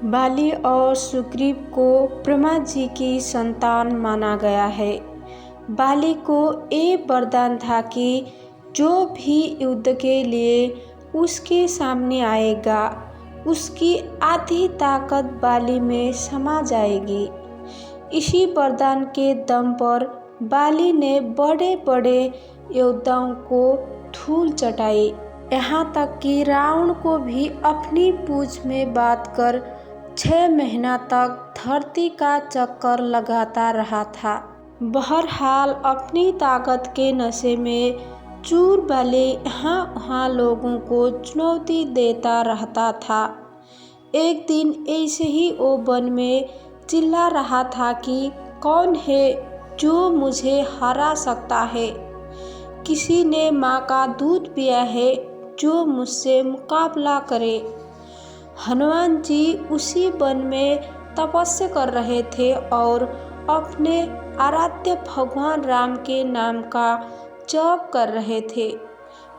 बाली और सुग्रीव को ब्रह्मा जी की संतान माना गया है। बाली को ये वरदान था कि जो भी युद्ध के लिए उसके सामने आएगा उसकी आधी ताकत बाली में समा जाएगी। इसी वरदान के दम पर बाली ने बड़े बड़े योद्धाओं को धूल चटाई, यहाँ तक कि रावण को भी अपनी पूंछ में बांध कर 6 महीना तक धरती का चक्कर लगाता रहा था। बहरहाल अपनी ताकत के नशे में चूर बाली यहाँ वहाँ लोगों को चुनौती देता रहता था। एक दिन ऐसे ही वो वन में चिल्ला रहा था कि कौन है जो मुझे हरा सकता है। किसी ने माँ का दूध पिया है जो मुझसे मुकाबला करे। हनुमान जी उसी वन में तपस्या कर रहे थे और अपने आराध्य भगवान राम के नाम का जप कर रहे थे।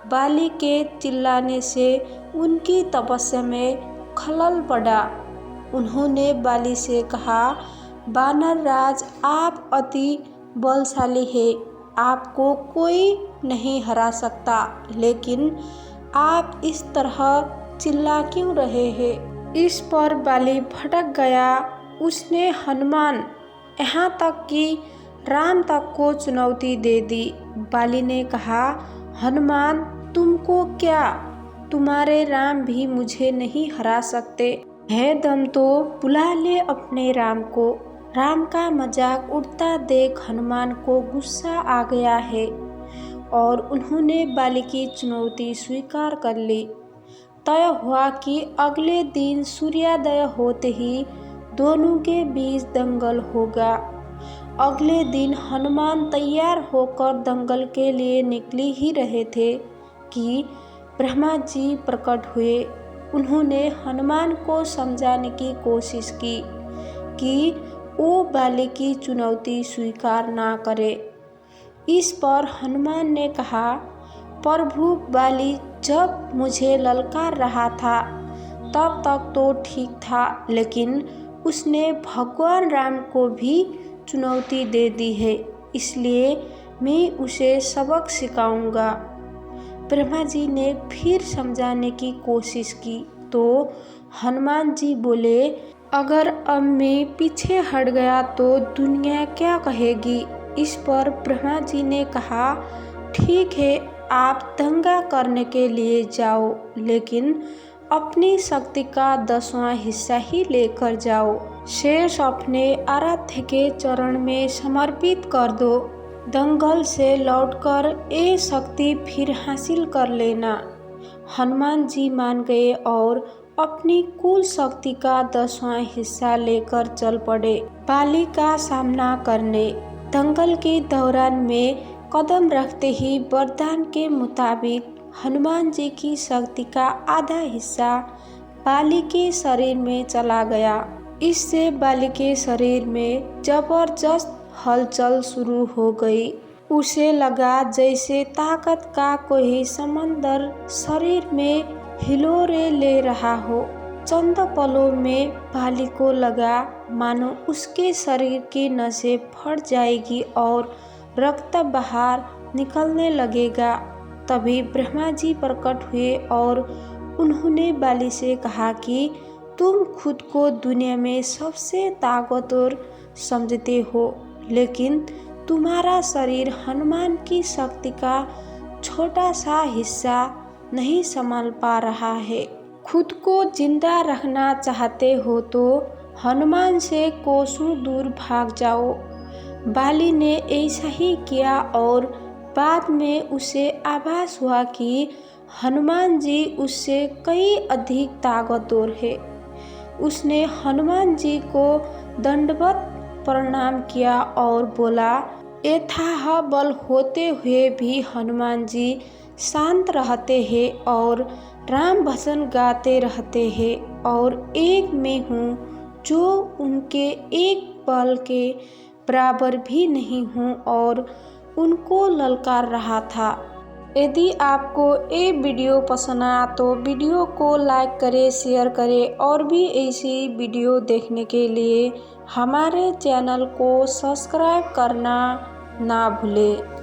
बाली के चिल्लाने से उनकी तपस्या में खलल पड़ा। उन्होंने बाली से कहा, वानर राज, आप अति बलशाली है, आपको कोई नहीं हरा सकता, लेकिन आप इस तरह चिल्ला क्यों रहे हैं। इस पर बाली भटक गया। उसने हनुमान यहाँ तक कि राम तक को चुनौती दे दी। बाली ने कहा, हनुमान तुमको क्या, तुम्हारे राम भी मुझे नहीं हरा सकते। है दम तो बुला ले अपने राम को। राम का मजाक उड़ता देख हनुमान को गुस्सा आ गया है और उन्होंने बाली की चुनौती स्वीकार कर ली। तय हुआ कि अगले दिन सूर्योदय होते ही दोनों के बीच दंगल होगा। अगले दिन हनुमान तैयार होकर दंगल के लिए निकली ही रहे थे कि ब्रह्मा जी प्रकट हुए। उन्होंने हनुमान को समझाने की कोशिश की कि वो बाली की चुनौती स्वीकार ना करे। इस पर हनुमान ने कहा, प्रभु, बाली जब मुझे ललकार रहा था तब तक तो ठीक था, लेकिन उसने भगवान राम को भी चुनौती दे दी है, इसलिए मैं उसे सबक सिखाऊंगा। ब्रह्मा जी ने फिर समझाने की कोशिश की तो हनुमान जी बोले, अगर अब मैं पीछे हट गया तो दुनिया क्या कहेगी। इस पर ब्रह्मा जी ने कहा, ठीक है, आप दंगा करने के लिए जाओ, लेकिन अपनी शक्ति का 10वां हिस्सा ही लेकर जाओ। शेष अपने आराध्य के चरण में समर्पित कर दो। दंगल से लौटकर ये शक्ति फिर हासिल कर लेना। हनुमान जी मान गए और अपनी कुल शक्ति का 10वां हिस्सा लेकर चल पड़े बाली का सामना करने। दंगल के दौरान में कदम रखते ही वरदान के मुताबिक हनुमान जी की शक्ति का आधा हिस्सा बाली के शरीर में चला गया। इससे बाली के शरीर में जबरदस्त हलचल शुरू हो गई। उसे लगा जैसे ताकत का कोई समंदर शरीर में हिलोरे ले रहा हो। चंद पलों में बाली को लगा मानो उसके शरीर की नसें फट जाएगी और रक्त बाहर निकलने लगेगा। तभी ब्रह्मा जी प्रकट हुए और उन्होंने बाली से कहा कि तुम खुद को दुनिया में सबसे ताकतवर समझते हो, लेकिन तुम्हारा शरीर हनुमान की शक्ति का छोटा सा हिस्सा नहीं संभाल पा रहा है। खुद को जिंदा रखना चाहते हो तो हनुमान से कोसों दूर भाग जाओ। बाली ने ऐसा ही किया और बाद में उसे आभास हुआ कि हनुमान जी उससे कई अधिक ताकतवर है। उसने हनुमान जी को दंडवत प्रणाम किया और बोला, यथाह बल होते हुए भी हनुमान जी शांत रहते हैं और राम भजन गाते रहते हैं, और एक मैं हूँ जो उनके एक बल के बराबर भी नहीं हूँ और उनको ललकार रहा था। यदि आपको ये वीडियो पसंद आया तो वीडियो को लाइक करें, शेयर करें और भी ऐसी वीडियो देखने के लिए हमारे चैनल को सब्सक्राइब करना ना भूलें।